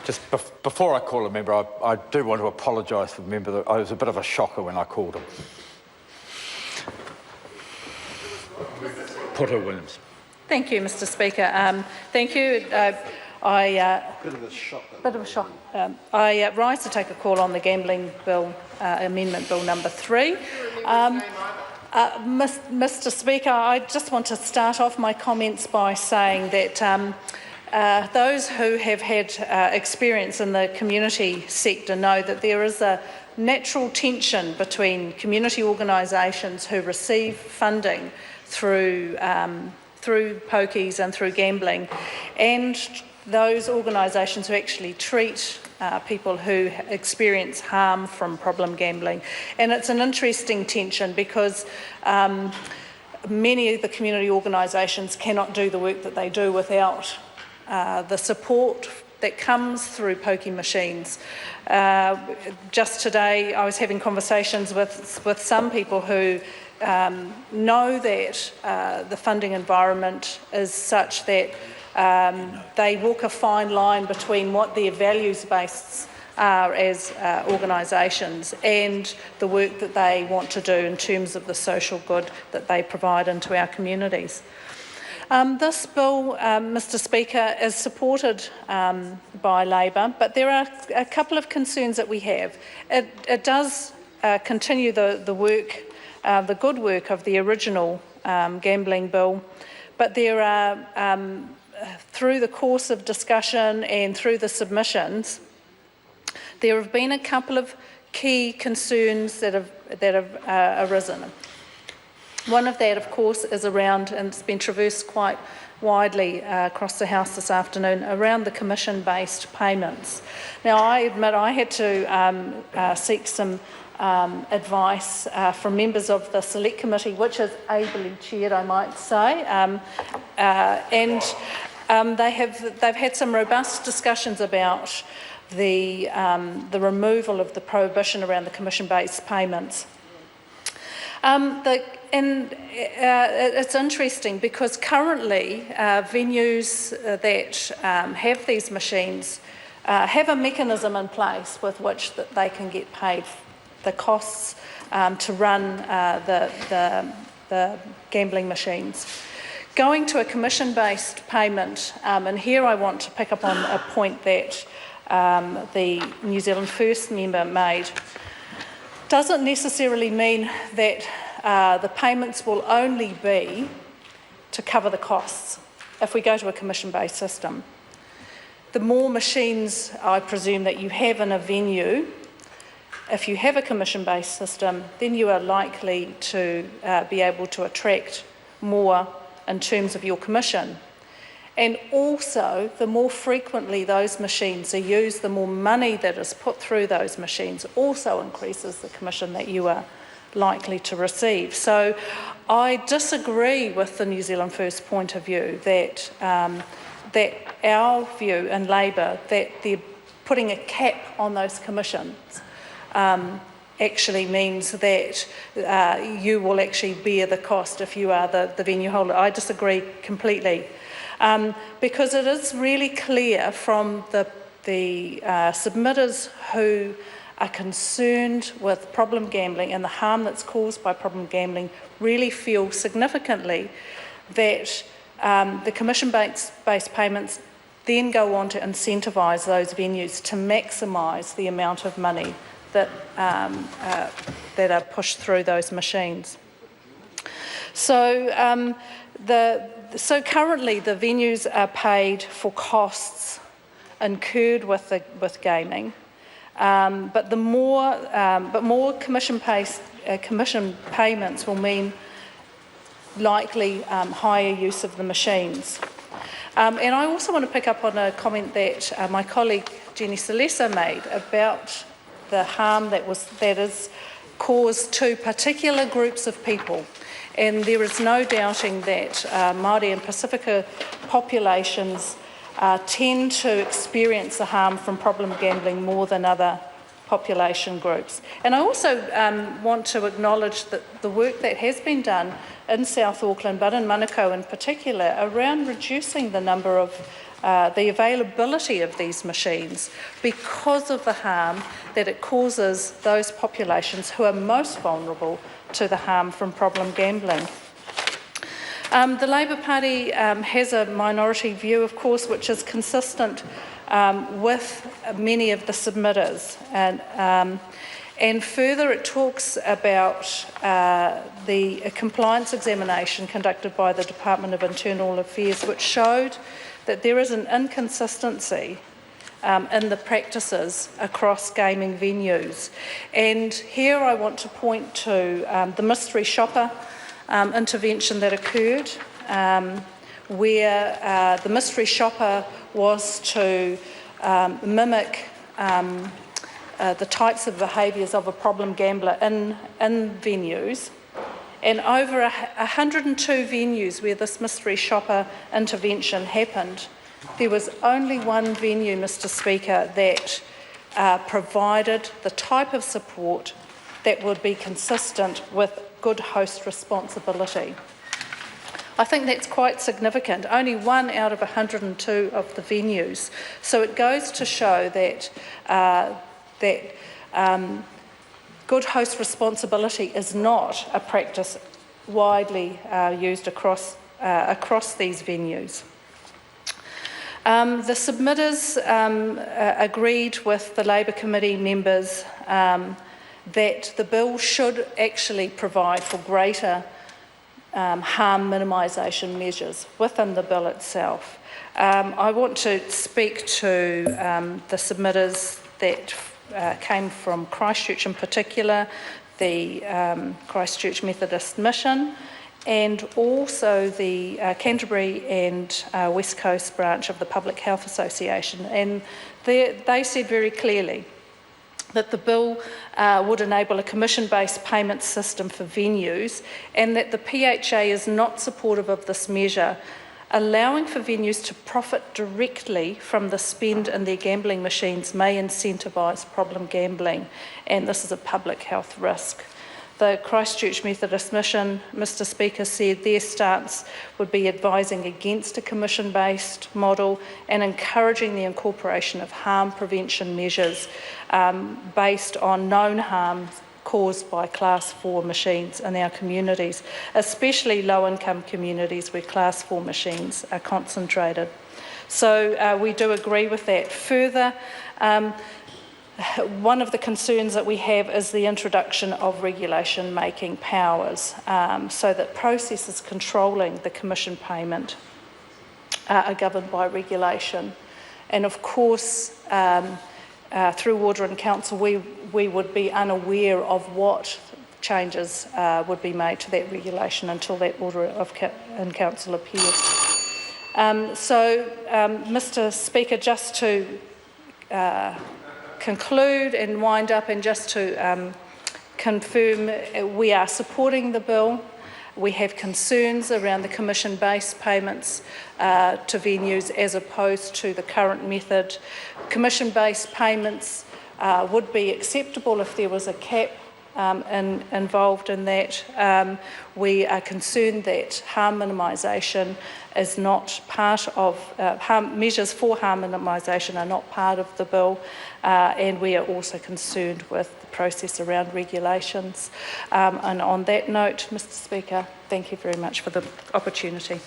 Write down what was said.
Just before I call a member, I do want to apologise for the member. That it was a bit of a shocker when I called him. Porter Williams. Thank you, Mr. Speaker. Thank you. Bit of a shock. Bit of a shock. I rise to take a call on the Gambling Bill, Amendment Bill number 3. Mr. Speaker, I just want to start off my comments by saying that those who have had experience in the community sector know that there is a natural tension between community organisations who receive funding through pokies and through gambling, and those organisations who actually treat people who experience harm from problem gambling. And it's an interesting tension because many of the community organisations cannot do the work that they do without the support that comes through pokie machines. Just today I was having conversations with some people who know that the funding environment is such that they walk a fine line between what their values based are as organisations and the work that they want to do in terms of the social good that they provide into our communities. This bill, Mr. Speaker, is supported by Labor, but there are a couple of concerns that we have. It does continue the work, the good work of the original gambling bill, but there are, through the course of discussion and through the submissions, there have been a couple of key concerns that have arisen. One of that, of course, is around, and it's been traversed quite widely across the House this afternoon, around the commission-based payments. Now, I admit I had to seek some advice from members of the Select Committee, which is ably chaired, I might say, and they've had some robust discussions about the removal of the prohibition around the commission-based payments. It's interesting because currently venues that have these machines have a mechanism in place with which that they can get paid the costs to run the gambling machines. Going to a commission-based payment, and here I want to pick up on a point that the New Zealand First member made, doesn't necessarily mean that the payments will only be to cover the costs if we go to a commission-based system. The more machines, I presume, that you have in a venue, if you have a commission-based system, then you are likely to be able to attract more in terms of your commission. And also, the more frequently those machines are used, the more money that is put through those machines also increases the commission that you are likely to receive. So I disagree with the New Zealand First point of view that that our view in Labor that they're putting a cap on those commissions actually means that you will actually bear the cost if you are the venue holder. I disagree completely. Because it is really clear from the submitters who are concerned with problem gambling and the harm that's caused by problem gambling really feel significantly that the commission-based payments then go on to incentivise those venues to maximise the amount of money that are pushed through those machines. So So currently the venues are paid for costs incurred with gaming, but more commission payments will mean likely higher use of the machines. And I also want to pick up on a comment that my colleague Jenny Salesa made about the harm that is caused to particular groups of people. And there is no doubting that Māori and Pacifica populations tend to experience the harm from problem gambling more than other population groups. And I also want to acknowledge that the work that has been done in South Auckland, but in Manukau in particular, around reducing the number of the availability of these machines because of the harm that it causes those populations who are most vulnerable to the harm from problem gambling. The Labour Party has a minority view, of course, which is consistent with many of the submitters. And further, it talks about the compliance examination conducted by the Department of Internal Affairs, which showed that there is an inconsistency in the practices across gaming venues. And here I want to point to the mystery shopper intervention that occurred, where the mystery shopper was to mimic the types of behaviours of a problem gambler in venues. And over 102 venues where this mystery shopper intervention happened, there was only one venue, Mr. Speaker, that provided the type of support that would be consistent with good host responsibility. I think that's quite significant. Only 1 out of 102 of the venues. So it goes to show that good host responsibility is not a practice widely used across these venues. The submitters agreed with the Labour Committee members that the bill should actually provide for greater harm minimisation measures within the bill itself. I want to speak to the submitters that came from Christchurch in particular, the Christchurch Methodist Mission, and also the Canterbury and West Coast branch of the Public Health Association. And they said very clearly that the bill would enable a commission-based payment system for venues, and that the PHA is not supportive of this measure, allowing for venues to profit directly from the spend in their gambling machines may incentivise problem gambling, and this is a public health risk. The Christchurch Methodist Mission, Mr. Speaker, said their stance would be advising against a commission-based model and encouraging the incorporation of harm prevention measures based on known harm caused by Class 4 machines in our communities, especially low-income communities where Class 4 machines are concentrated. So we do agree with that. Further, one of the concerns that we have is the introduction of regulation-making powers, so that processes controlling the commission payment are governed by regulation. And of course, through Order in Council, we would be unaware of what changes would be made to that regulation until that Order in Council appears. Mr. Speaker, just to conclude and wind up, and just to confirm, we are supporting the bill. We have concerns around the commission-based payments to venues as opposed to the current method. Commission-based payments would be acceptable if there was a cap involved in that. We are concerned that harm minimisation is not part of, measures for harm minimisation are not part of the bill, and we are also concerned with the process around regulations. And on that note, Mr. Speaker, thank you very much for the opportunity.